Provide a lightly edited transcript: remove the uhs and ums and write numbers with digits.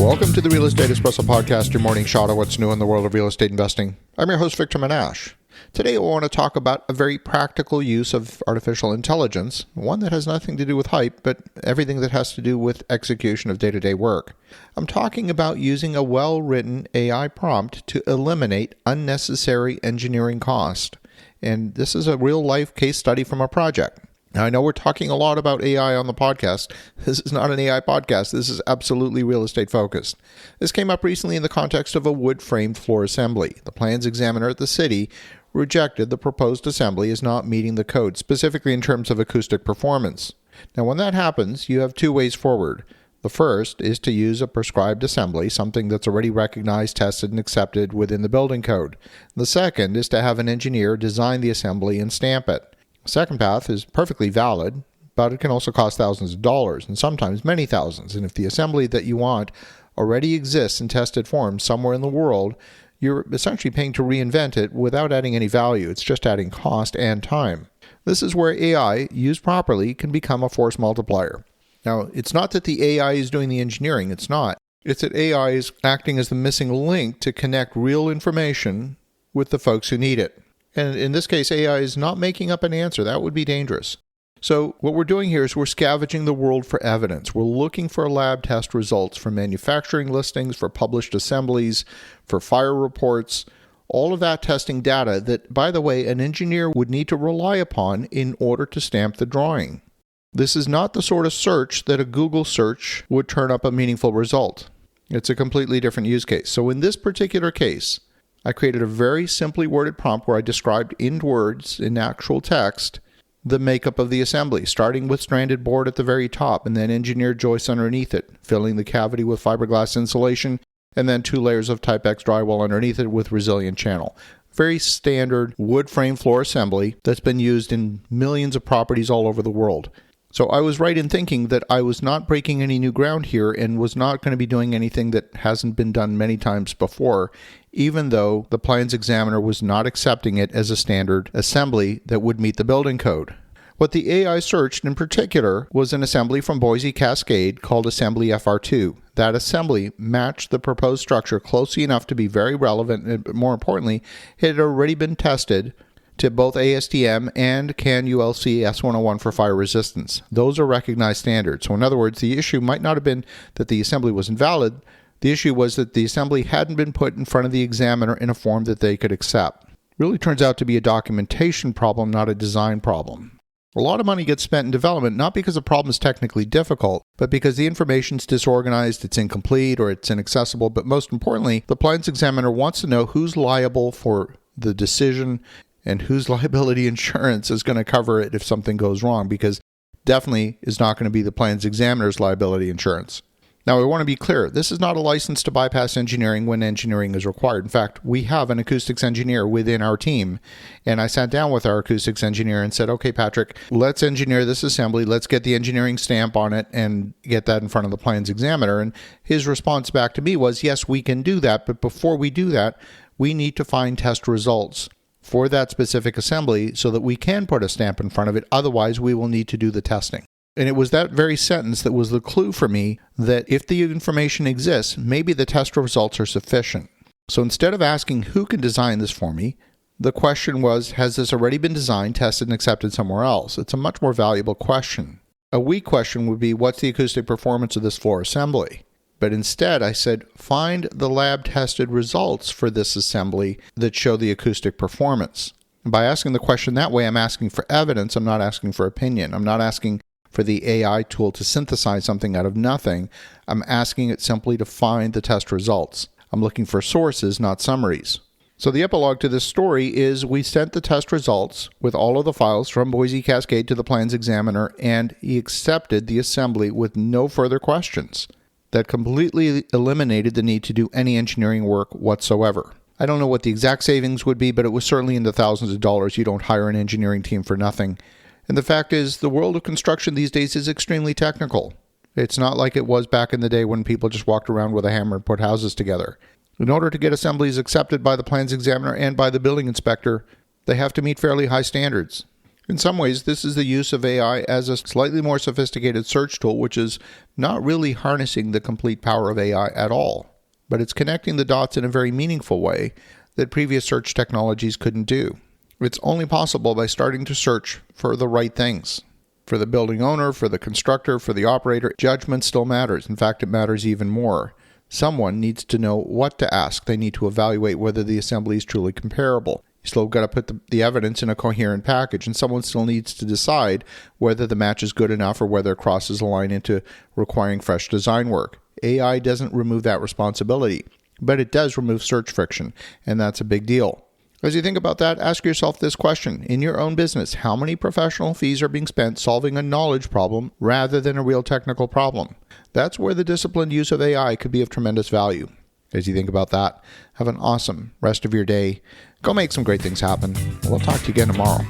Welcome to the Real Estate Espresso Podcast, your morning shot of what's new in the world of real estate investing. I'm your host, Victor Menashe. Today I want to talk about a very practical use of artificial intelligence, one that has nothing to do with hype, but everything that has to do with execution of day-to-day work. I'm talking about using a well-written AI prompt to eliminate unnecessary engineering cost. And this is a real-life case study from a project. Now, I know we're talking a lot about AI on the podcast. This is not an AI podcast. This is absolutely real estate focused. This came up recently in the context of a wood-framed floor assembly. The plans examiner at the city rejected the proposed assembly as not meeting the code, specifically in terms of acoustic performance. Now, when that happens, you have two ways forward. The first is to use a prescribed assembly, something that's already recognized, tested, and accepted within the building code. The second is to have an engineer design the assembly and stamp it. The second path is perfectly valid, but it can also cost thousands of dollars, and sometimes many thousands. And if the assembly that you want already exists in tested form somewhere in the world, you're essentially paying to reinvent it without adding any value. It's just adding cost and time. This is where AI, used properly, can become a force multiplier. Now, it's not that the AI is doing the engineering. It's not. It's that AI is acting as the missing link to connect real information with the folks who need it. And in this case, AI is not making up an answer. That would be dangerous. So what we're doing here is we're scavenging the world for evidence. We're looking for lab test results for manufacturing listings, for published assemblies, for fire reports, all of that testing data that, by the way, an engineer would need to rely upon in order to stamp the drawing. This is not the sort of search that a Google search would turn up a meaningful result. It's a completely different use case. So in this particular case, I created a very simply worded prompt where I described in words, in actual text, the makeup of the assembly, starting with stranded board at the very top and then engineered joists underneath it, filling the cavity with fiberglass insulation, and then 2 layers of Type X drywall underneath it with resilient channel. Very standard wood frame floor assembly that's been used in millions of properties all over the world. So I was right in thinking that I was not breaking any new ground here and was not going to be doing anything that hasn't been done many times before, even though the plans examiner was not accepting it as a standard assembly that would meet the building code. What the AI searched in particular was an assembly from Boise Cascade called Assembly FR2. That assembly matched the proposed structure closely enough to be very relevant, and more importantly, it had already been tested to both ASTM and CAN ULC S101 for fire resistance. Those are recognized standards. So in other words, the issue might not have been that the assembly was invalid. The issue was that the assembly hadn't been put in front of the examiner in a form that they could accept. Really turns out to be a documentation problem, not a design problem. A lot of money gets spent in development, not because the problem is technically difficult, but because the information's disorganized, it's incomplete, or it's inaccessible. But most importantly, the plans examiner wants to know who's liable for the decision and whose liability insurance is going to cover it if something goes wrong, because definitely is not going to be the plans examiner's liability insurance. Now, I want to be clear. This is not a license to bypass engineering when engineering is required. In fact, we have an acoustics engineer within our team, and I sat down with our acoustics engineer and said, okay, Patrick, let's engineer this assembly. Let's get the engineering stamp on it and get that in front of the plans examiner. And his response back to me was, yes, we can do that, but before we do that, we need to find test results for that specific assembly so that we can put a stamp in front of it. Otherwise, we will need to do the testing. And it was that very sentence that was the clue for me that if the information exists, maybe the test results are sufficient. So instead of asking who can design this for me, the question was, has this already been designed, tested, and accepted somewhere else? It's a much more valuable question. A weak question would be, what's the acoustic performance of this floor assembly? But instead, I said, find the lab-tested results for this assembly that show the acoustic performance. And by asking the question that way, I'm asking for evidence. I'm not asking for opinion. I'm not asking for the AI tool to synthesize something out of nothing. I'm asking it simply to find the test results. I'm looking for sources, not summaries. So the epilogue to this story is we sent the test results with all of the files from Boise Cascade to the plans examiner, and he accepted the assembly with no further questions. That completely eliminated the need to do any engineering work whatsoever. I don't know what the exact savings would be, but it was certainly in the thousands of dollars. You don't hire an engineering team for nothing. And the fact is, the world of construction these days is extremely technical. It's not like it was back in the day when people just walked around with a hammer and put houses together. In order to get assemblies accepted by the plans examiner and by the building inspector, they have to meet fairly high standards. In some ways, this is the use of AI as a slightly more sophisticated search tool, which is not really harnessing the complete power of AI at all, but it's connecting the dots in a very meaningful way that previous search technologies couldn't do. It's only possible by starting to search for the right things. For the building owner, for the constructor, for the operator, judgment still matters. In fact, it matters even more. Someone needs to know what to ask. They need to evaluate whether the assembly is truly comparable. You still got to put the evidence in a coherent package, and someone still needs to decide whether the match is good enough or whether it crosses a line into requiring fresh design work. AI doesn't remove that responsibility, but it does remove search friction, and that's a big deal. As you think about that, ask yourself this question. In your own business, how many professional fees are being spent solving a knowledge problem rather than a real technical problem? That's where the disciplined use of AI could be of tremendous value. As you think about that, have an awesome rest of your day. Go make some great things happen. We'll talk to you again tomorrow.